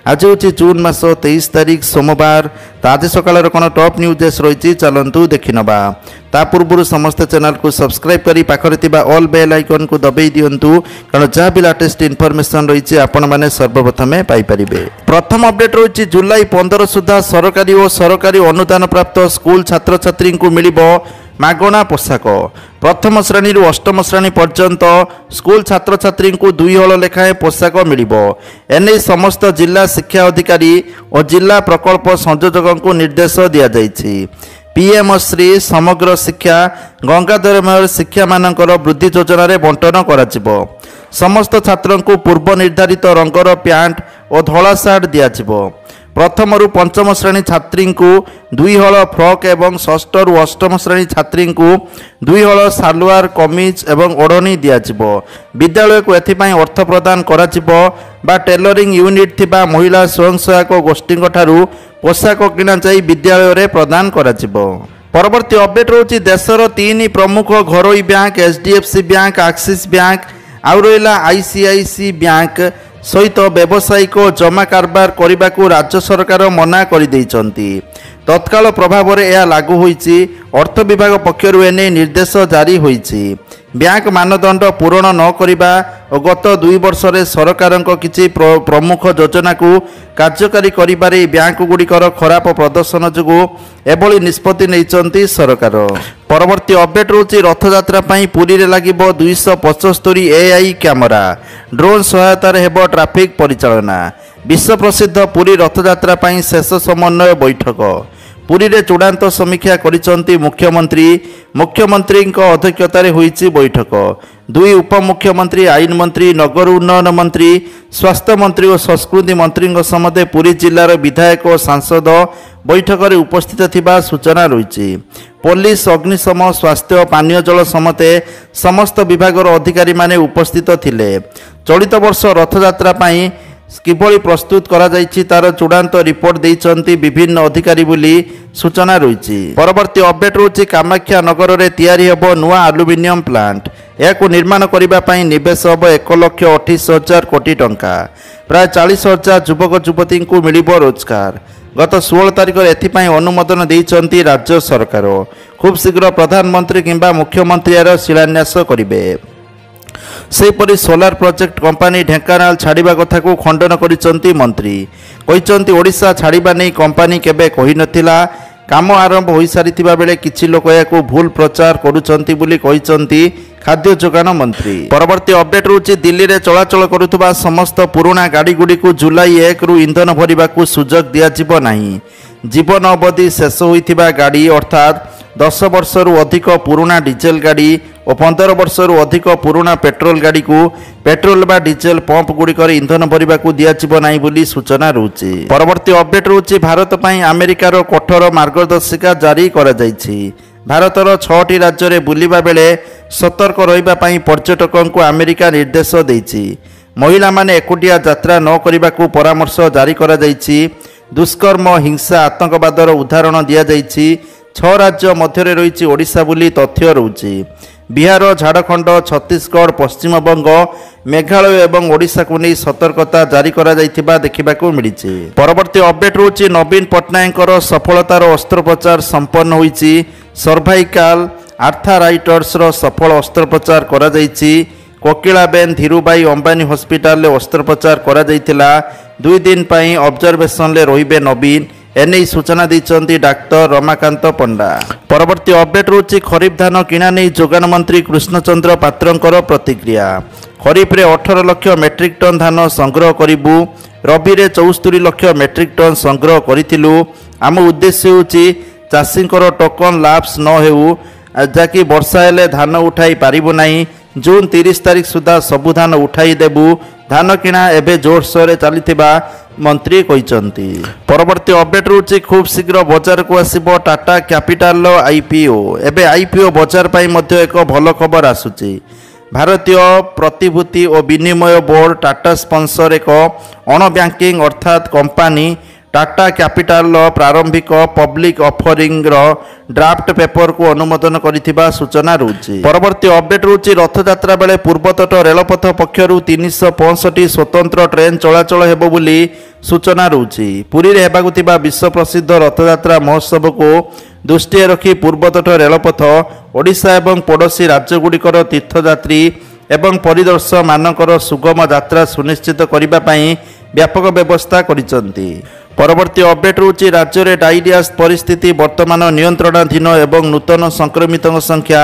आज हूँ जून मास 23 तारिख सोमवार। तो आज सकाल कौन टॉप न्यूज रही चलतु देखी नवा। ता पूर्व समस्त चैनल को सब्सक्राइब करी पाखरे ऑल बेल आइकन को दबाई दिंतु, कारण जहाँ भी लेटेस्ट इनफॉरमेशन रही आपण मैंने सर्वप्रथमे पाइपर। प्रथम अपडेट रही जुलाई 15 सुधा सरकारी और सरकारी अनुदान प्राप्त स्कूल छात्र छात्री को मिल मागणा पोशाक। प्रथम श्रेणी अष्टम श्रेणी पर्यंत स्कूल छात्र छात्री को 2 हल लेखाएं पोशाक मिल। एने समस्त जिला शिक्षा अधिकारी और जिला प्रकल्प संयोजक को निर्देश दि जाइछि। पीएम श्री समग्र शिक्षा गंगाधर मेहर शिक्षा मानकर वृद्धि योजना रे बंटन कराजिबो। समस्त छात्रों को पूर्व निर्धारित रंगर पैंट और धला सार्ट दियाजिबो। प्रथम रु पंचम श्रेणी छात्री को 2 हल फ्रॉक एवं षष्ठ रु अष्टम श्रेणी छात्री को 2 हल सालवार कमीज एवं ओढ़नी दियाजिबो। विद्यालय को एथिपाई अर्थ प्रदान कराजिबो बा टेलरिंग यूनिट थिबा महिला स्वयं सहायक गोष्ठी ठारू पोशाक किणा जाई विद्यालय रे प्रदान कराजिबो। परवर्ती अपडेट रोची देशर 3 प्रमुख घरोई bank HDFC bank Axis bank आउ रहिला आईसीआईसी बैंक सहित व्यावसायिक जमा कारबार करने को राज्य सरकार मना कर तत्काल प्रभाव में यह लागू होईछि। अर्थ विभाग पक्षर एने निर्देश जारी होईछि। बैंक मानदंड पूरण न करिबा और गत 2 वर्ष रे सरकार किछि प्रमुख योजना को कार्यकारी करिबारे बैंक गुड़िकर खराब प्रदर्शन जोगु एभली निष्पत्ति नैचंती सरकार। परवर्ती अपडेट रोची रथयात्रा पई पुरी रे लागिबो 275 एआई कैमरा। ड्रोन सहायता रे हेबो ट्रैफिक परिचालना। विश्व प्रसिद्ध पुरी रथयात्रा पई शेष समन्वय बैठक। पुरी रे चूड़ांत समीक्षा करिसंती मुख्यमंत्री अध्यक्षतार होईछि बैठक। 2 उपमुख्यमंत्री आईन मंत्री नगर उन्नयन मंत्री स्वास्थ्य मंत्री और संस्कृति मंत्री समते पुरी जिलार विधायक और सांसद बैठक में उपस्थित थिबा सूचना रही। पुलिस अग्निशम स्वास्थ्य पानीय जल समते समस्त विभाग अधिकारी माने उपस्थित थिले। चलित वर्ष रथयात्रा पई किभली प्रस्तुत करा जाइछि तार चूड़ांत रिपोर्ट देइचंती विभिन्न अधिकारी बोली सूचना रही। परवर्ती अपडेट रोची कामाख्या नगर रे तैयारी हेबो नुआ एल्युमिनियम प्लांट। याकू निर्माण करिबा पई निवेश हेबो 1,28,000 कोटी टंका। प्राय 40,000 युवक युवती को मिलिबो रोजगार। गत 16 तारिख एथिपाई अनुमोदन देइचंती राज्य सरकार। खूब शीघ्र प्रधानमंत्री किंबा मुख्यमंत्री यार शिलान्यास करिवे। सेपरी सोलार प्रोजेक्ट कंपनी ढेंकानाल छाड़िबा कथा को खंडन करिसंती मंत्री। कहिसंती ओडिशा छाड़िबा नै कंपनी केबे कहि नथिला। काम आरंभ होई सारिथिबा बेले किछि लोक याकू भूल प्रचार करूचंती बोली कहिसंती खाद्य जोगान मंत्री। परवर्ती अपडेट रोची दिल्ली रे चलाचल करुथबा समस्त पुराना गाड़ी गुडी को जुलाई 1 रु इंधन भरिबा को सुजोग दिया जिवो नाही। जीवन अवधि शेष होइथिबा गाड़ी अर्थात 10 वर्ष रु अधिक पुराना डीजेल गाड़ी और 15 वर्ष रु अधिक पुराना पेट्रोल गाड़ी को पेट्रोल बा डीजेल पंप गुड़िकर इंधन भरिबा को दियाजिबो नाही बोली सूचना रहुछि। परवर्ती अपडेट रहुछि भारत पई अमेरिकार कठोर मार्गदर्शिका जारी करा जाइछि। भारतर 6टी राज्य रे बुलिबा बेले सतर्क रहिबा पई पर्यटकों को अमेरिका निर्देश देइछि। महिला माने एकुटिया यात्रा न करिबा को परामर्श जारी करा जाइछि। दुष्कर्म हिंसा आतंकवादर उदाहरण दिया जाइछि। 6 राज्य मध्य रही ओडिशा बोली तथ्य रहुछि। बिहार झारखंड छत्तीसगढ़ पश्चिमबंग मेघालय एवं ओडिशा को नहीं सतर्कता जारी करा जाइथिबा देखिबाकू मिलिछि। परवर्ती अपडेट रहुछि नवीन पट्टनायकर सफलतार अस्त्रोपचार संपन्न होईछि। सर्वाइकल आर्थराइटिस रो सफल अस्त्रोपचार करा जाइछि। कोकिलाबेन धीरुभाई अंबानी हॉस्पिटल रे अस्त्रोपचार करा जाइथिला। 2 दिन पई ऑब्जर्वेशन ले रहिबे नवीन। एने सूचना दी डाक्टर रमाकांत पंडा। परवर्ती अपडेट रोची खरीफ धान किणा नहीं जोगान मंत्री कृष्णचंद्र पात्रंकर प्रतिक्रिया। खरीफ रे 18 लाख मेट्रिक टन धान संग्रह करिबु। रबी रे 74 लाख मेट्रिक टन संग्रह करिथिलु। आम उद्देश्य होची चाषींकर टोकन लाप्स न हेउ जाकि वर्षा हेले धान उठाई पारिबो नाही। जून 30 तारिख सुधा सबु धान उठाई देबु। धान किणा एबे जोरसोर चलिथिबा मंत्री कहिसंती। परवर्ती अपडेट रोची खूब शीघ्र बाजार को आसीबो टाटा कैपिटल आईपीओ। एबे आईपीओ बाजार पाई मध्य एक भल खबर आसुची। भारतीय प्रतिभूति और विनिमय बोर्ड टाटा स्पॉन्सर एक अण बैंकिंग अर्थात कंपनी टाटा कैपिटल प्रारंभिक पब्लिक ऑफरिंग ड्राफ्ट पेपर को अनुमोदन करिथिबा सूचना रहउछि। परवर्ती अपडेट रहउछि रथयात्रा बेले पूर्वतट रेलपथ पक्षरु 365 स्वतंत्र ट्रेन चलाचल हेबो बोली सूचना रहउछि। पुरी रे हेबाकु थिबा विश्व प्रसिद्ध रथयात्रा महोत्सव को दृष्टि रखी पूर्वतट रेलपथ ओडिशा एवं पड़ोशी राज्यगुड़िकर तीर्थयात्री एवं परिदर्शक मानकर सुगम यात्रा सुनिश्चित करने पई व्यापक व्यवस्था करिसंती। परवर्ती अपडेट रहउछि राज्य में डायरिया परिस्थिति वर्तमान नियंत्रणाधीन एवं नूतन संक्रमितों संख्या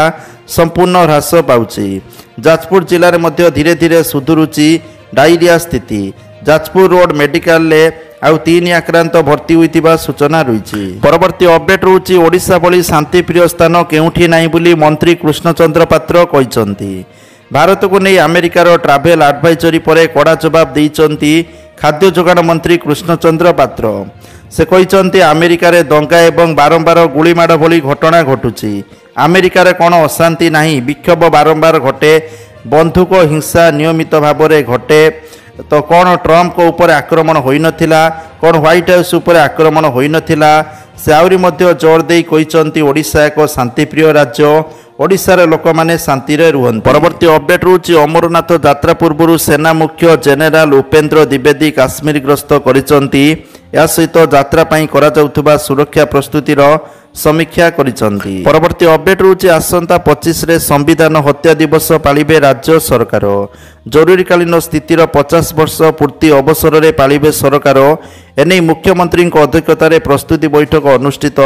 संपूर्ण ह्रास पाउछि। जाजपुर जिले में धीरे धीरे सुधुरुछि डायरिया स्थिति। जाजपुर रोड मेडिकल ले आउ 3 आक्रांत भर्ती होइतिबा सूचना रही। परवर्ती अपडेट रहउछि ओडिशा भली शांतिप्रिय स्थान केउठी नाही बोली मंत्री कृष्णचंद्र पात्र कहिसंती। भारत को नहीं अमेरिकार ट्राभेल एडवाइजरी पर कड़ा जवाब देइचंती खाद्य जोगाण मंत्री कृष्णचंद्र पात्र। से कहते अमेरिकार दंगा एवं बारंबार गुलीमाड़ भली घटना घटुची। अमेरिकार कौन अशांति नहीं, विक्षोभ बारंबार घटे, बंधुक हिंसा नियमित भाव में घटे। तो कौन ट्रम्प को ऊपर आक्रमण होई नथिला, कौन व्हाइट हाउस ऊपर आक्रमण होई नथिला। से आउरी मध्य जोर देई कहिसंती ओडिशा एक शांतिप्रिय राज्य, ओडिशार लोक माने शांति रे रुहंती। परवर्ती अपडेट रहउछि अमरनाथ यात्रा पूर्व सेना मुख्य जेनेराल उपेंद्र द्विवेदी काश्मीर गस्त करिसंती। या सहित यात्रा पई करा जाउथबा सुरक्षा प्रस्तुतिर समीक्षा करिसंती। परवर्ती अपडेट रहउछि आसंता 25 रे संविधान हत्या दिवस पालिबे राज्य सरकार। जरूरीकालीन स्थितिर 50 वर्ष पूर्ति अवसर में पालिबे सरकार। एने मुख्यमंत्री अध्यक्षतार प्रस्तुति बैठक अनुष्ठित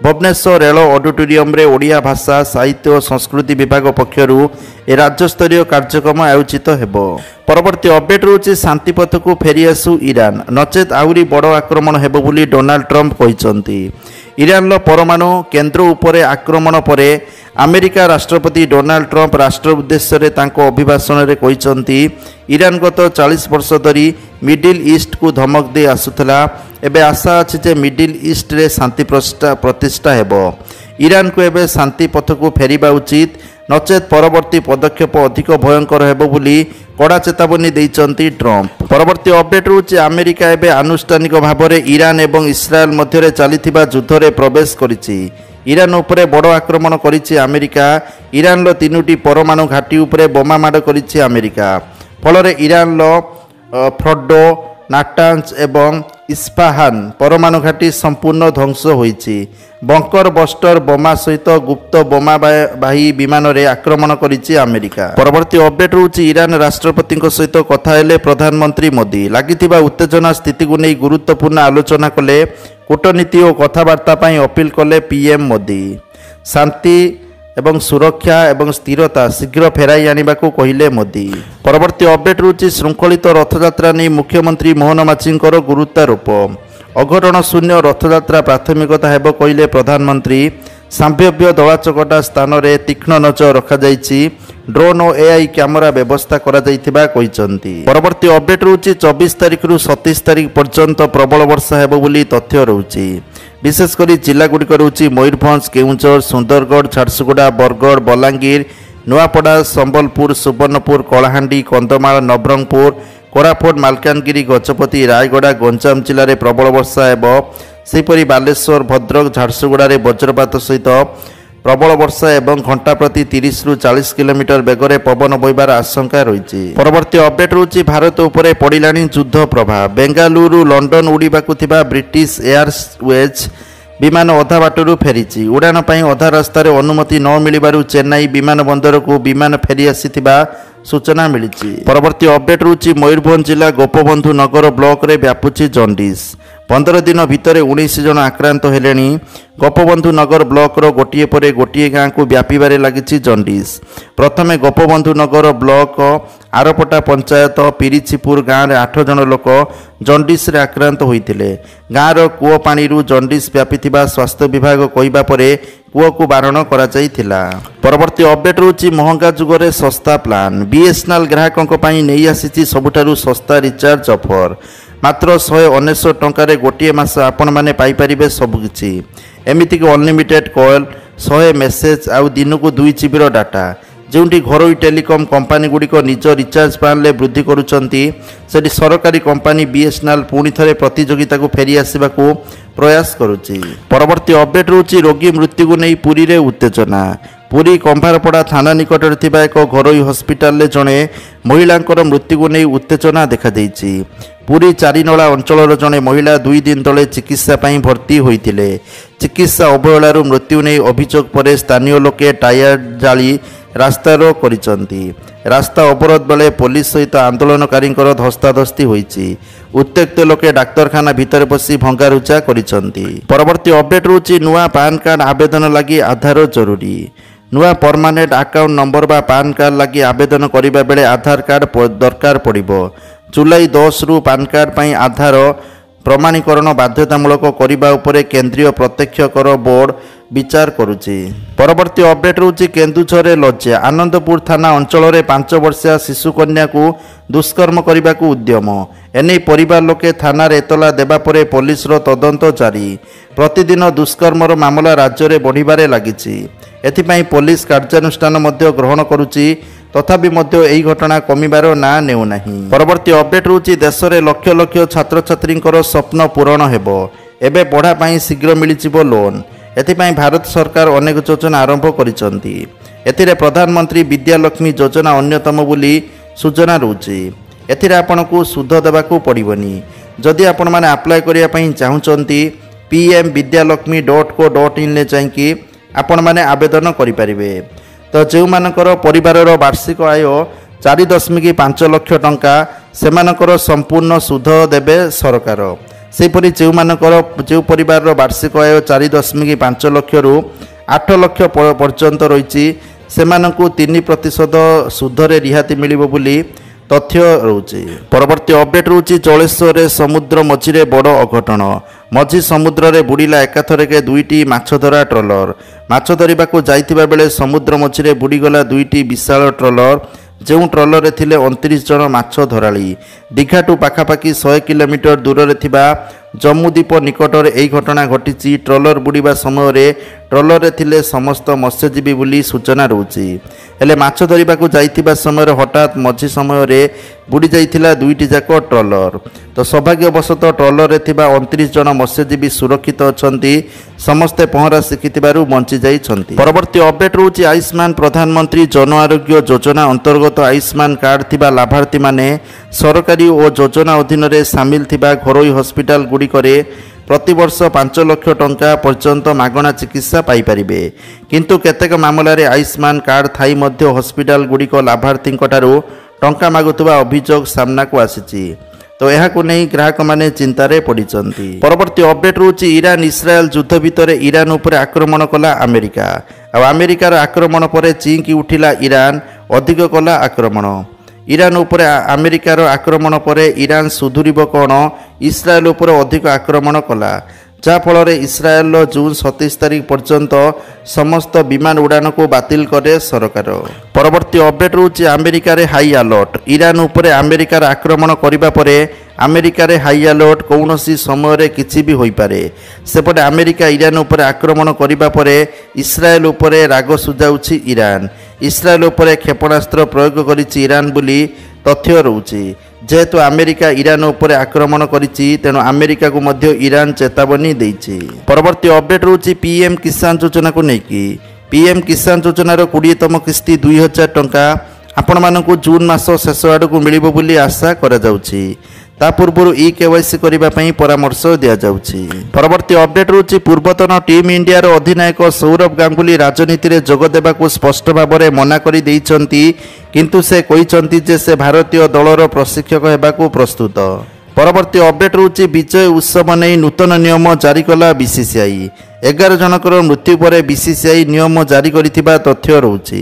भुवनेश्वर रेल ऑडिटोरियम रे ओडिया भाषा साहित्य और संस्कृति विभाग पक्षरु ए राज्यस्तरीय कार्यक्रम आयोजित हेबो। परवर्ती अपडेट रहउछि शांतिपथ को फेरी आसु ईरान, नचेत आउरी बड़ आक्रमण हेबो बोली डोनाल्ड ट्रम्प कहिसंती। ईरान परमाणु केन्द्र उपरे आक्रमण परे अमेरिका राष्ट्रपति डोनाल्ड ट्रम्प राष्ट्र उद्देश्य रे तांको अभिभाषण रे कहिसंती ईरान गत 40 वर्ष धरी मिडिल ईस्ट को धमक दे आसुथला। एबे आशा अछि जे मिडिल ईस्ट रे शांति प्रतिष्ठा हेबो। ईरान को एबे शांति पथ को फेरिबा उचित, नचेत परवर्ती पदक्षेप अधिक भयंकर हेबो बोली कड़ा चेतावनी देइचंती ट्रम्प। परवर्ती अपडेट रहउछि अमेरिका एबे आनुष्ठानिक भाव में ईरान एवं इस्राएल मध्य चलिथिबा युद्ध रे प्रवेश करिछि। ईरान उपरे बड़ आक्रमण करिछि अमेरिका। ईरान लो 3टी परमाणु घाटी उपरे बोमा माड़ करिछि अमेरिका। फल ईरान लो फ्रडो, नाटांज एवं इस्पाहान परमाणु घाटी संपूर्ण ध्वंस होइछि। बंकर बस्टर बोमा सहित गुप्त बोमाबाही विमान रे आक्रमण करिछि अमेरिका। परवर्ती अपडेट रहउछि ईरान राष्ट्रपति सहित कथा हेले प्रधानमंत्री मोदी। लागिथिबा उत्तेजना स्थिति को नहीं गुरुत्वपूर्ण आलोचना कले, कूटनीति और कथबार्ता पई अपील कले पीएम मोदी। शांति एवं सुरक्षा एवं स्थिरता शीघ्र फेराई आनिबाकू कहिले मोदी। परवर्ती अपडेट रहउछि श्रृंखलित रथयात्रा नहीं मुख्यमंत्री मोहन माझींकर गुरुत्वारोप। अघटन शून्य रथयात्रा प्राथमिकता हेबो कहिले प्रधानमंत्री। संभाव्य दलाचकटा स्थान रे तीक्ष्ण नजर रखा जाइछि। ड्रोन और एआई कैमेरा व्यवस्था करा जाइथिबा कहिसंती। परवर्ती अपडेट रहउछि 24 तारिख रु 27 तारिख पर्यंत प्रबल वर्षा हेबो बोली तथ्य रहउछि। विशेषकर जिला गुड़िक रहउछि मयूरभंज, केउंझर, सुंदरगढ़, झारसुगुड़ा, बरगढ़, बलांगीर, नुआपड़ा, संबलपुर, सुवर्णपुर, कलाहांडी, कंधमाल, नवरंगपुर, कोरापुट, मालकानगिरी, गजपति, रायगड़ा, गंजाम जिले में प्रबल वर्षा हेबो। सेहिपरि बालेश्वर, भद्रक, झारसुगुड़ा वज्रपात सहित प्रबल वर्षा एवं घंटा प्रति 30 रु 40 किलोमीटर बेगर पवन बहिबार आशंका रही। परवर्ती अपडेट रहउछि भारत उपरे पड़िलाणी युद्ध प्रभाव। बेंगालुरु लंडन उड़ीबाकू थिबा ब्रिटिश एयरवेज विमान अधा बाटरू फेरी। उड़ान पर अधा रास्तार अनुमति न मिलू चेन्नई विमान बंदर को विमान फेरी आसीथिबा सूचना मिली। परवर्ती अपडेट रहउछि मयूरभंज जिला गोपबंधु नगर ब्लॉक रे व्यापुची जंडिस। 15 दिन भितर 19 जन आक्रांत हेलेनी। गोपबंधु नगर ब्लॉक रो गोटिए परे गोटिए गाँ को व्यापीबारे लागिछि जंडिस। प्रथमे गोपबंधु नगर ब्लॉक आरपटा पंचायत पिरिछिपुर गाँव में 8 जन लोक जंडिस रे आक्रांत होइतिले। गाँव रो कूओ पानी रु जंडिस व्यापीथिबा स्वास्थ्य विभाग कहिबा परे कूओ को बारण करा जाइथिला। परवर्ती अपडेट रहउछि महंगा जुगरे सस्ता प्लान। बीएसएनएल ग्राहकों पई नै आसीछि सबुठारु सस्ता रिचार्ज ऑफर। मात्र 199 टंकार गोटे मास आपण मैंने पाइपर सबकि एमतीक अनलिमिटेड कॉल 100 मेसेज आउ दिन को 2 जीबी डाटा ଯେଉଁଠି ଘରୋଇ ଟେଲିକମ୍ କମ୍ପାନୀଗୁଡ଼ିକ ନିଜ ରିଚାର୍ଜ ପ୍ଲାନ୍ରେ ବୃଦ୍ଧି କରୁଛନ୍ତି, ସେଠି ସରକାରୀ କମ୍ପାନୀ ବିଏସ୍ଏନ୍ଏଲ୍ ପୁଣି ଥରେ ପ୍ରତିଯୋଗିତାକୁ ଫେରି ଆସିବାକୁ ପ୍ରୟାସ କରୁଛି। ପରବର୍ତ୍ତୀ ଅପଡେଟ୍ ରହୁଛି ରୋଗୀ ମୃତ୍ୟୁକୁ ନେଇ ପୁରୀରେ ଉତ୍ତେଜନା। ପୁରୀ କମ୍ଭାରପଡ଼ା ଥାନା ନିକଟରେ ଥିବା ଏକ ଘରୋଇ ହସ୍ପିଟାଲରେ ଜଣେ ମହିଳାଙ୍କର ମୃତ୍ୟୁକୁ ନେଇ ଉତ୍ତେଜନା ଦେଖାଦେଇଛି। ପୁରୀ ଚାରିନଳା ଅଞ୍ଚଳର ଜଣେ ମହିଳା 2 ଦିନ ତଳେ ଚିକିତ୍ସା ପାଇଁ ଭର୍ତ୍ତି ହୋଇଥିଲେ। ଚିକିତ୍ସା ଅବହେଳାରୁ ମୃତ୍ୟୁ ନେଇ ଅଭିଯୋଗ ପରେ ସ୍ଥାନୀୟ ଲୋକେ ଟାୟାର ଜାଳି ରାସ୍ତାରୋକ କରିଛନ୍ତି। ରାସ୍ତା ଅବରୋଧ ବେଳେ ପୋଲିସ ସହିତ ଆନ୍ଦୋଳନକାରୀଙ୍କର ଧସ୍ତାଧସ୍ତି ହୋଇଛି। ଉତ୍ତ୍ୟକ୍ତ ଲୋକେ ଡାକ୍ତରଖାନା ଭିତରେ ପଶି ଭଙ୍ଗାରୁଜା କରିଛନ୍ତି। ପରବର୍ତ୍ତୀ ଅପଡେଟ୍ ରହୁଛି ନୂଆ ପାନ୍ କାର୍ଡ଼ ଆବେଦନ ଲାଗି ଆଧାର ଜରୁରୀ। ନୂଆ ପରମାନେଣ୍ଟ ଆକାଉଣ୍ଟ ନମ୍ବର ବା ପାନ୍ କାର୍ଡ଼ ଲାଗି ଆବେଦନ କରିବା ବେଳେ ଆଧାର କାର୍ଡ଼ ଦରକାର ପଡ଼ିବ। ଜୁଲାଇ 10ରୁ ପାନ୍ କାର୍ଡ଼ ପାଇଁ ଆଧାର ପ୍ରମାଣୀକରଣ ବାଧ୍ୟତାମୂଳକ କରିବା ଉପରେ କେନ୍ଦ୍ରୀୟ ପ୍ରତ୍ୟକ୍ଷ କର ବୋର୍ଡ ବିଚାର କରୁଛି। ପରବର୍ତ୍ତୀ ଅପଡେଟ୍ ରହୁଛି କେନ୍ଦୁଝରରେ ଲଜ୍ଜା। ଆନନ୍ଦପୁର ଥାନା ଅଞ୍ଚଳରେ 5 ବର୍ଷିଆ ଶିଶୁକନ୍ୟାକୁ ଦୁଷ୍କର୍ମ କରିବାକୁ ଉଦ୍ୟମ। ଏନେଇ ପରିବାର ଲୋକେ ଥାନାରେ ଏତଲା ଦେବା ପରେ ପୋଲିସର ତଦନ୍ତ ଜାରି। ପ୍ରତିଦିନ ଦୁଷ୍କର୍ମର ମାମଲା ରାଜ୍ୟରେ ବଢ଼ିବାରେ ଲାଗିଛି। ଏଥିପାଇଁ ପୋଲିସ କାର୍ଯ୍ୟାନୁଷ୍ଠାନ ମଧ୍ୟ ଗ୍ରହଣ କରୁଛି। ତଥାପି ମଧ୍ୟ ଏହି ଘଟଣା କମିବାର ନାଁ ନେଉନାହିଁ। ପରବର୍ତ୍ତୀ ଅପଡେଟ୍ ରହୁଛି ଦେଶରେ ଲକ୍ଷ ଲକ୍ଷ ଛାତ୍ରଛାତ୍ରୀଙ୍କର ସ୍ୱପ୍ନ ପୂରଣ ହେବ। ଏବେ ପଢ଼ା ପାଇଁ ଶୀଘ୍ର ମିଳିଯିବ ଲୋନ୍। ଏଥିପାଇଁ ଭାରତ ସରକାର ଅନେକ ଯୋଜନା ଆରମ୍ଭ କରିଛନ୍ତି। ଏଥିରେ ପ୍ରଧାନମନ୍ତ୍ରୀ ବିଦ୍ୟାଲକ୍ଷ୍ମୀ ଯୋଜନା ଅନ୍ୟତମ ବୋଲି ସୂଚନା ରହୁଛି। ଏଥିରେ ଆପଣଙ୍କୁ ସୁଧ ଦେବାକୁ ପଡ଼ିବନି। ଯଦି ଆପଣମାନେ ଆପ୍ଲାଏ କରିବା ପାଇଁ ଚାହୁଁଛନ୍ତି pmvidyalakshmi.co.inରେ ଯାଇକି ଆପଣମାନେ ଆବେଦନ କରିପାରିବେ। ତ ଯେଉଁମାନଙ୍କର ପରିବାରର ବାର୍ଷିକ ଆୟ 4.5 ଲକ୍ଷ ଟଙ୍କା ସେମାନଙ୍କର ସମ୍ପୂର୍ଣ୍ଣ ସୁଧ ଦେବେ ସରକାର। ସେହିପରି ଯେଉଁ ପରିବାରର ବାର୍ଷିକ ଆୟ 4.5 ଲକ୍ଷରୁ 8 ଲକ୍ଷ ପର୍ଯ୍ୟନ୍ତ ରହିଛି ସେମାନଙ୍କୁ 3% ସୁଧରେ ରିହାତି ମିଳିବ ବୋଲି ତଥ୍ୟ ରହୁଛି। ପରବର୍ତ୍ତୀ ଅପଡେଟ୍ ରହୁଛି ଜଳେଶ୍ୱରରେ ସମୁଦ୍ର ମଝିରେ ବଡ଼ ଅଘଟଣ। ମଝି ସମୁଦ୍ରରେ ବୁଡ଼ିଲା ଏକାଥରକେ 2ଟି ମାଛଧରା ଟ୍ରଲର। ମାଛ ଧରିବାକୁ ଯାଇଥିବା ବେଳେ ସମୁଦ୍ର ମଝିରେ ବୁଡ଼ିଗଲା 2ଟି ବିଶାଳ ଟ୍ରଲର। ଯେଉଁ ଟ୍ରଲରରେ ଥିଲେ 29 ଜଣ ମାଛ ଧରାଳି। ଦୀଘାଠୁ ପାଖାପାଖି 100 କିଲୋମିଟର ଦୂରରେ ଥିବା ଜମ୍ମୁଦ୍ୱୀପ ନିକଟରେ ଏହି ଘଟଣା ଘଟିଛି। ଟ୍ରଲର ବୁଡ଼ିବା ସମୟରେ ଟ୍ରଲରରେ ଥିଲେ ସମସ୍ତ ମତ୍ସ୍ୟଜୀବୀ ବୋଲି ସୂଚନା ରହୁଛି। ହେଲେ ମାଛ ଧରିବାକୁ ଯାଇଥିବା ସମୟରେ ହଠାତ୍ ମଝି ସମୟରେ ବୁଡ଼ି ଯାଇଥିଲା 2ଟି ଯାକ ଟ୍ରଲର। ତ ସୌଭାଗ୍ୟବଶତଃ ଟ୍ରଲରରେ ଥିବା 29 ଜଣ ମତ୍ସ୍ୟଜୀବୀ ସୁରକ୍ଷିତ ଅଛନ୍ତି। ସମସ୍ତେ ପହଁରା ଶିଖିଥିବାରୁ ବଞ୍ଚି ଯାଇଛନ୍ତି। ପରବର୍ତ୍ତୀ ଅପଡେଟ୍ ରହୁଛି ଆୟୁଷ୍ମାନ ପ୍ରଧାନମନ୍ତ୍ରୀ ଜନ ଆରୋଗ୍ୟ ଯୋଜନା ଅନ୍ତର୍ଗତ ଆୟୁଷ୍ମାନ କାର୍ଡ଼ ଥିବା ଲାଭାର୍ଥୀମାନେ ସରକାରୀ ଓ ଯୋଜନା ଅଧୀନରେ ସାମିଲ ଥିବା ଘରୋଇ ହସ୍ପିଟାଲ ଗୁଡ଼ିକରେ ପ୍ରତିବର୍ଷ 5 ଲକ୍ଷ ଟଙ୍କା ପର୍ଯ୍ୟନ୍ତ ମାଗଣା ଚିକିତ୍ସା ପାଇପାରିବେ। କିନ୍ତୁ କେତେକ ମାମଲାରେ ଆୟୁଷ୍ମାନ କାର୍ଡ଼ ଥାଇ ମଧ୍ୟ ହସ୍ପିଟାଲ ଗୁଡ଼ିକ ଲାଭାର୍ଥୀଙ୍କଠାରୁ ଟଙ୍କା ମାଗୁଥିବା ଅଭିଯୋଗ ସାମ୍ନାକୁ ଆସିଛି। ତ ଏହାକୁ ନେଇ ଗ୍ରାହକମାନେ ଚିନ୍ତାରେ ପଡ଼ିଛନ୍ତି। ପରବର୍ତ୍ତୀ ଅପଡେଟ୍ ରହୁଛି ଇରାନ ଇସ୍ରାଏଲ ଯୁଦ୍ଧ ଭିତରେ ଇରାନ ଉପରେ ଆକ୍ରମଣ କଲା ଆମେରିକା। ଆଉ ଆମେରିକାର ଆକ୍ରମଣ ପରେ ଚିଙ୍କି ଉଠିଲା ଇରାନ ଅଧିକ କଲା ଆକ୍ରମଣ। ଇରାନ ଉପରେ ଆମେରିକାର ଆକ୍ରମଣ ପରେ ଇରାନ ସୁଧୁରିବ କ'ଣ? ଇସ୍ରାଏଲ ଉପରେ ଅଧିକ ଆକ୍ରମଣ କଲା, ଯାହାଫଳରେ ଇସ୍ରାଏଲର ଜୁନ୍ 27 ତାରିଖ ପର୍ଯ୍ୟନ୍ତ ସମସ୍ତ ବିମାନ ଉଡ଼ାଣକୁ ବାତିଲ କରେ ସରକାର। ପରବର୍ତ୍ତୀ ଅପଡେଟ୍ ରହୁଛି ଆମେରିକାରେ ହାଇ ଆଲର୍ଟ। ଇରାନ ଉପରେ ଆମେରିକାର ଆକ୍ରମଣ କରିବା ପରେ ଆମେରିକାରେ ହାଇ ଆଲର୍ଟ। କୌଣସି ସମୟରେ କିଛି ବି ହୋଇପାରେ। ସେପଟେ ଆମେରିକା ଇରାନ ଉପରେ ଆକ୍ରମଣ କରିବା ପରେ ଇସ୍ରାଏଲ ଉପରେ ରାଗ ସୁଝାଉଛି ଇରାନ। ଇସ୍ରାଏଲ ଉପରେ କ୍ଷେପଣାସ୍ତ୍ର ପ୍ରୟୋଗ କରିଛି ଇରାନ ବୋଲି ତଥ୍ୟ ରହୁଛି। ଯେହେତୁ ଆମେରିକା ଇରାନ ଉପରେ ଆକ୍ରମଣ କରିଛି ତେଣୁ ଆମେରିକାକୁ ମଧ୍ୟ ଇରାନ ଚେତାବନୀ ଦେଇଛି। ପରବର୍ତ୍ତୀ ଅପଡେଟ୍ ରହୁଛି ପିଏମ୍ କିଷାନ ଯୋଜନାକୁ ନେଇକି। ପିଏମ୍ କିଷାନ ଯୋଜନାର 20ତମ କିସ୍ତି 2000 ଟଙ୍କା ଆପଣମାନଙ୍କୁ ଜୁନ୍ ମାସ ଶେଷ ଆଡ଼କୁ ମିଳିବ ବୋଲି ଆଶା କରାଯାଉଛି। ତା ପୂର୍ବରୁ KYC କରିବା ପାଇଁ ପରାମର୍ଶ ଦିଆଯାଉଛି। ପରବର୍ତ୍ତୀ ଅପଡେଟ୍ ରହୁଛି ପୂର୍ବତନ ଟିମ୍ ଇଣ୍ଡିଆର ଅଧିନାୟକ ସୌରଭ ଗାଙ୍ଗୁଲି ରାଜନୀତିରେ ଯୋଗ ଦେବାକୁ ସ୍ପଷ୍ଟ ଭାବରେ ମନା କରିଦେଇଛନ୍ତି। କିନ୍ତୁ ସେ କହିଛନ୍ତି ଯେ ସେ ଭାରତୀୟ ଦଳର ପ୍ରଶିକ୍ଷକ ହେବାକୁ ପ୍ରସ୍ତୁତ। ପରବର୍ତ୍ତୀ ଅପଡେଟ୍ ରହୁଛି ବିଜୟ ଉତ୍ସବ ନେଇ ନୂତନ ନିୟମ ଜାରି କଲା BCCI। 11 ଜଣଙ୍କର ମୃତ୍ୟୁ ପରେ BCCI ନିୟମ ଜାରି କରିଥିବା ତଥ୍ୟ ରହୁଛି।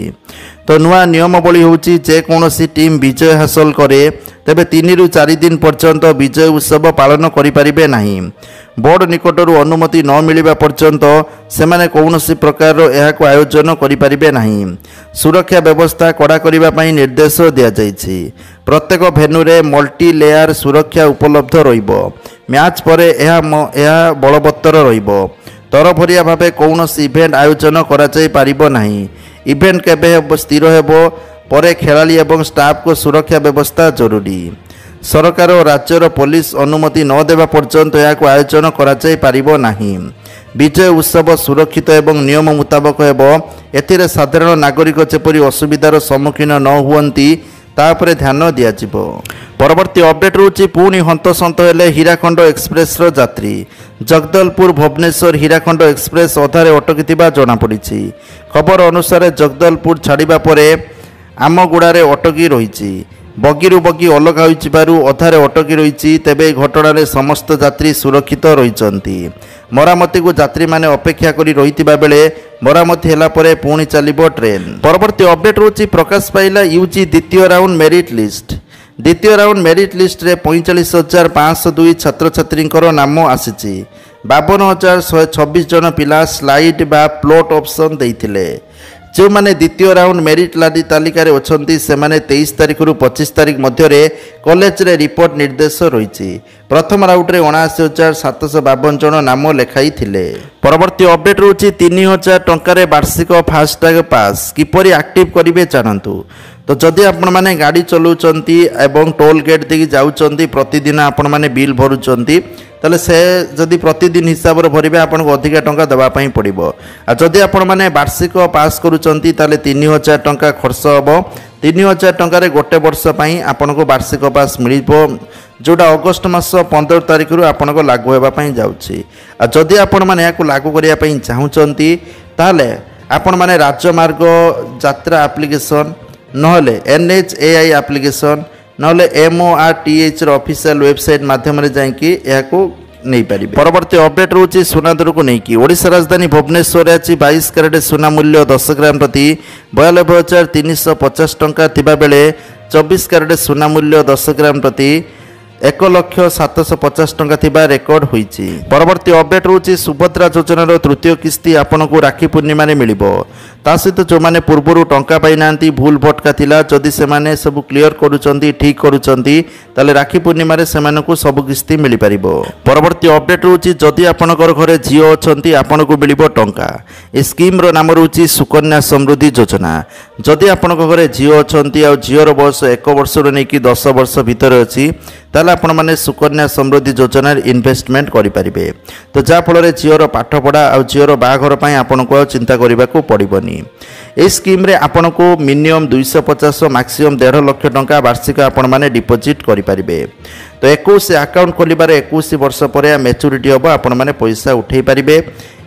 ତ ନୂଆ ନିୟମାବଳୀ ହେଉଛି ଯେକୌଣସି ଟିମ୍ ବିଜୟ ହାସଲ କରେ ତେବେ 3ରୁ 4 ଦିନ ପର୍ଯ୍ୟନ୍ତ ବିଜୟ ଉତ୍ସବ ପାଳନ କରିପାରିବେ ନାହିଁ। ବୋର୍ଡ ନିକଟରୁ ଅନୁମତି ନ ମିଳିବା ପର୍ଯ୍ୟନ୍ତ ସେମାନେ କୌଣସି ପ୍ରକାରର ଏହାକୁ ଆୟୋଜନ କରିପାରିବେ ନାହିଁ। ସୁରକ୍ଷା ବ୍ୟବସ୍ଥା କଡ଼ା କରିବା ପାଇଁ ନିର୍ଦ୍ଦେଶ ଦିଆଯାଇଛି। ପ୍ରତ୍ୟେକ ଭେନ୍ୟୁରେ ମଲ୍ଟି ଲେୟାର ସୁରକ୍ଷା ଉପଲବ୍ଧ ରହିବ। ମ୍ୟାଚ୍ ପରେ ଏହା ବଳବତ୍ତର ରହିବ। ତରଫରିଆ ଭାବେ କୌଣସି ଇଭେଣ୍ଟ ଆୟୋଜନ କରାଯାଇପାରିବ ନାହିଁ। इवेंट केबे स्थिर हेब परे खेलाड़ी एवं स्टाफ को सुरक्षा व्यवस्था जरूरी। सरकार और राज्यर पुलिस अनुमति न देवा पर्यंत यह आयोजन कराई पारिबो नाही। विजय उत्सव सुरक्षित एवं नियम मुताबक हेब। एथिरे साधारण नागरिक जेपरि असुविधार सम्मुखीन न हुअंती तापरे ध्यान दियाजिबो। परवर्ती अपडेट रोची पुणी हंतसंत हेले हीराखंड एक्सप्रेस रो यात्री। जगदलपुर भुवनेश्वर हीराखंड एक्सप्रेस अधारे अटकी जना पड़ी। खबर अनुसार जगदलपुर छाड़ा पर आमगुड़े अटकी रही। बगीरु बगी अलग हो अधारे अटकी रही। तेबे घटना समस्त यात्री सुरक्षित रही। मरामती को यात्री माने अपेक्षा करी रहितिबा बेले मरामती होला परे पुणी चलिबो ट्रेन। परवर्ती अपडेट रोची प्रकाश पाइला यूजी द्वितीय राउंड मेरिट लिस्ट। द्वितीय राउंड मेरिट लिस्ट रे 45,502 छात्र छात्री नाम आसीची। 52,126 जन पिला स्लाइड बा प्लॉट ऑप्शन देइथिले। जो माने द्वितीय राउंड मेरिट तालिका रे अछंती से माने 23 तारिख रु 25 तारिख मध्य कॉलेज रे रिपोर्ट निर्देश रही। प्रथम राउंड रे 79,752 जन नाम लेखाई थिले। परवर्ती अपडेट रोची 3,000 टंका वार्षिक फास्टैग पास किपरि एक्टिव करिवे जानतु। तो जदि आपण माने गाड़ी चलाउचंती एवं टोल गेट देकी जाउचंती प्रतिदिन आपण माने बिल भरुचंती ताले से जदि प्रतिदिन हिसाब रे भरिबे आपन को अधिक टंका देबा पई पड़िबो। आ जदि आपण माने वार्षिक पास करूचंती ताले 3,000 टंका खर्च हबो। 3,000 टंका रे गोटे वर्ष पई आपन को वार्षिक पास मिलिबो जोटा अगस्त मास 15 तारिख रु आपन को लागू हेबा पई जाउची। आ जदि आपण माने याकू लागू करिया पई चाहुचंती ताले आपण माने राजमार्ग यात्रा एप्लीकेशन नहले NHAI एप्लीकेशन नहले MORTH ऑफिशियल वेबसाइट माध्यम रे जाईकी याकू नहीं पारि। परवर्ती अपडेट रोची सुनादर को नहीं कि ओडिशा राजधानी भुवनेश्वर आज 22 कैरेट सुना मूल्य 10 ग्राम प्रति 92,350 टंका थिबा बेले 24 कैरेट सुना मूल्य 10 ग्राम प्रति 1,750 टंका थिबा रेकर्ड होईची। परवर्ती अपडेट रोची सुभद्रा योजनार तृतीय किस्ती आपन को राखी पूर्णिमा रे मिलिबो। ता सहित जो माने पूर्वरु टंका पाई नांती भूल भटका थिला जदि से माने सब क्लियर करूचंती ठीक करूचंती ताले राखी पूर्णिमा रे से माने को सब किस्ती मिली परिबो। परवर्ती अपडेट रोची जदि आपनकर घरे जियो अछंती आपन को मिलिबो टंका। ए स्कीम रो नाम रोची सुकन्या समृद्धि योजना। जदि आपनकर घरे जियो अछंती आ जियोर बयस 1 वर्ष रो नै कि 10 वर्ष भीतर अछि ताले आपण माने सुकन्या समृद्धि योजना इन्वेस्टमेंट करि परिबे। तो जा फल रे जियोर पाठ पढ़ा आ जियोर बाघर पई आपण को चिंता करबा को पड़िबनी। ए स्कीम रे आपण को मिनिमम 250 मैक्सिमम 1.5 लाख टंका वार्षिक आपण माने डिपॉजिट करि परिबे। तो 21 अकाउंट खोलिबार 21 वर्ष पर मैच्योरिटी हम आपण माने पैसा उठे पारिबे।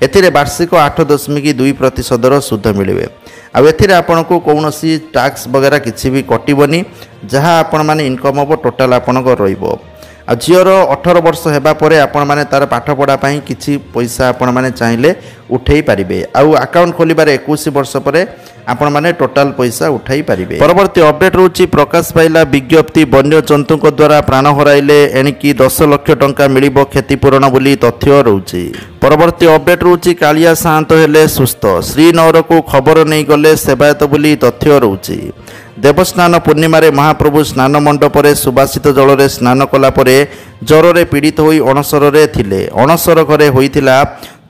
एथिरे वार्षिक 8.2% सुध मिलिबे। आ एथिरे आपण को कौनसी टैक्स वगैरह किछि भी कटिबनी जहाँ आपण माने इनकम हम टोटाल आपण को रहिबो। आ झीर 18 वर्ष हेबा परे आपण माने तार पाठ पढ़ा पई किछि पैसा आपण माने चाहिले उठेई पारिबे। आउ अकाउंट खोलिबार 21 वर्ष परे आपण माने टोटाल पैसा उठाई पारिबे। परवर्ती अपडेट रोची प्रकाश पाइला विज्ञप्ति वन्य जंतु द्वारा प्राण हराइले एणिकी 10 लाख टंका मिलिबो क्षतिपूरण बोली तथ्य रोची। परवर्ती अपडेट रोची कालिया शांत हेले सुस्थ श्रीनगर को खबर नहीं गले सेवायत बोली तथ्य रोची। देवस्नान पूर्णिमा रे महाप्रभु स्नान मंडपरे सुबासित जल रे स्नान कला परे ज्वर रे पीड़ित होई अणसर रे थिले। अणसर घरे होइथिला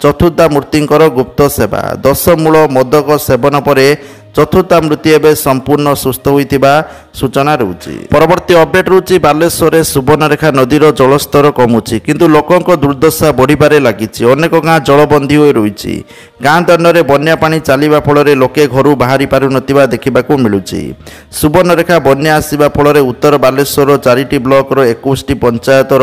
चतुर्था मूर्तिंकर गुप्त सेवा। 10 मूल मोदक सेवन परे चतुर्था मूर्ति एवं संपूर्ण सुस्थ होइथिबा सूचना रहउची। परवर्ती अपडेट रहउची बालेश्वर सुवर्णरेखा नदीर जलस्तर कमुची किंतु लोकंक दुर्दशा बढ़िबारे लागिची। अनेक गाँ जलबंदी होई रहिची। गाँ दांडरे बन्या पानी चलिबा फଳରେ लोके घरू बाहरी पारु नथिबा देखिबाकू मिलुची। सुवर्णरेखा बन्या आसीबा फଳରେ उत्तर बालेश्वर 4टी ब्लॉक रो 21टी पंचायतर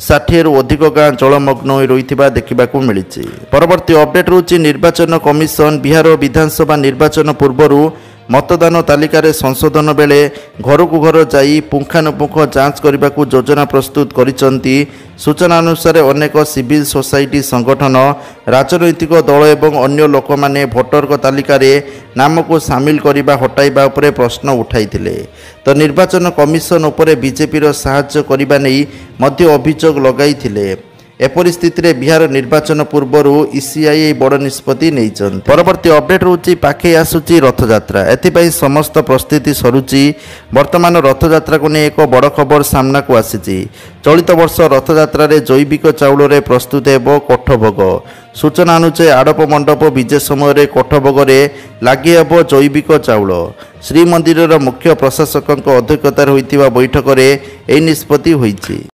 60 रु अधिक गाँ जलमग्न होई रहिथिबा देखिबाकू मिलिची। परवर्ती अपडेट रहउची निर्वाचन कमिशन बिहार विधानसभा निर्वाचन पूर्व मतदान तालिका संशोधन बेले घर को घर जाई पुंखानुपुंख जांच करने को योजना प्रस्तुत करिसंती। सूचना अनुसार अनेक सिविल सोसाइटी संगठन राजनैतिक दल एवं अन्य लोक माने भोटर तालिका नाम को सामिल करने हटाइबा उपरे प्रश्न उठाइथिले। तो निर्वाचन कमिशन उपरे बीजेपी रो साहाय्य करबा नै मध्य अभियोग लगाइथिले। एपरी स्थित रे बिहार निर्वाचन पूर्वर ईसीआई बड़ निष्पत्ति नहीं। परवर्ती अपडेट रोची पाखे आसुची रथयात्रा एथिपाई समस्त प्रस्तुति सरुची। वर्तमान रथयात्रा को नहीं एक बड़ खबर सामना को आसी। चलित वर्ष रथयात्रा रे जैविक चाउल रे प्रस्तुत हेबो कोठभोग। सूचना अनुसार आड़प मंडप विजय समय कोठभोग लगी हेबो जैविक चाउल। श्रीमंदिर मुख्य प्रशासक अध्यक्षतार होइतिबा बैठक में यह निष्पत्ति होइछि।